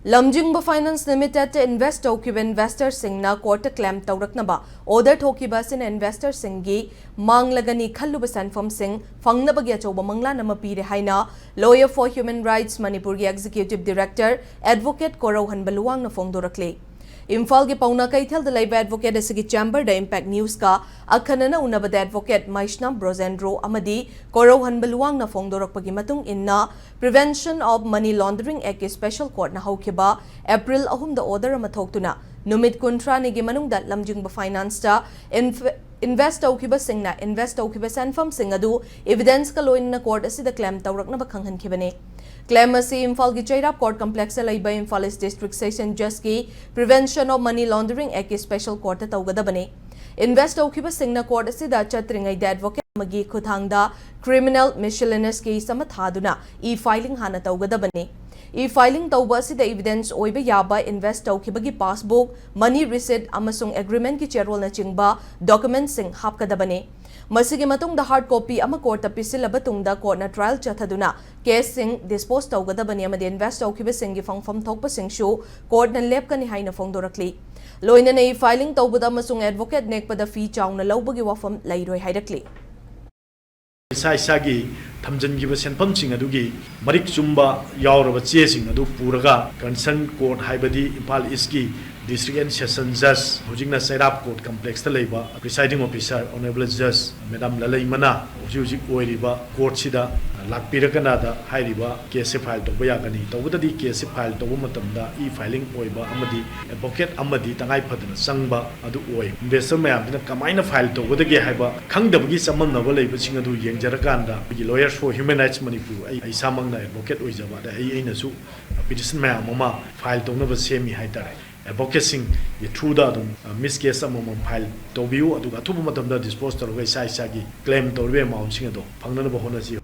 Lamjingba Finance Limited invest tokiba investor singna court claim tauraknaba order tokiba sin investor Singgi Manglagani Khaluba Selpham sing Fangnabagi Achouba Manglan nama Piri haina lawyer for human rights Manipuri executive director advocate Korauhan Baluang na fongdorakle Imphal ki pauna kaithal da laiba advocate asigi chamber da impact news ka akhanana unabada advocate Maishna Brozendro amadi Korauhan Baluang na fongdorakpagi matung inna Prevention of Money Laundering Act Special Court na haukiba April 3 da order ama thoktuna numit kuntra ni gi manungda lamjingba finance ta invest taukiba singna invest taukiba Selpham singadu evidence ka loin na court asida claim taurakna ba khanghan khibane claim asi Imphal gi Chairap Court Complex laiba Imphal East District Session Judge ki Prevention of Money Laundering Act Special Court ta taugadabane invest taukiba singna court asida chatringai da advocate magi khuthangda criminal miscellaneous case ama thaduna e-filing hana taugadabane e-filing tauba asida evidence oiba yaba invest taukibagi passbook money receipt amasung agreement ki cherol na chingba documents sing hapkadabane masigi matungda hard copy ama court pisilaba tungda court na trial chathaduna case sing dispose taugadabane amadi invest taukiba singi fangfam thokpa singshu court na lepkani haina fongdorakli loina na e-filing taubada amasung advocate nekpada fee chawna laubagi wafam lairoi hairakli Isagi Tamjangiba Selpham sing adugi Marik Chumba Yauraba Chesing adu Puraga Concern Court Haibadi Impal Iski District and Session Judge Hujingna Chairap Court Complex Talaiba Presiding Officer Honorable Judge Madam Lalai Mana Hujik Oiriba Court Sida Lakpirakanada Hairiba case file to Bayagani Tawadi case file to Matamda e-filing Oiba Amadi Advocate Amadi Tangai Padana Sangba Adu Oi Investor Mayam Kamaina file to Wadagi Haiba Kangdabagi Saman Navala Singadu Yang Jarakanda Lawyers for Human Rights Manipur I Samangna Advocate Oizaba Ainasu Petition Mayam Mama file to Nova Semi Haitare advocating the true that miss case among file to view at the Tumatam dispose to the Sagi claim to be mounting a dog.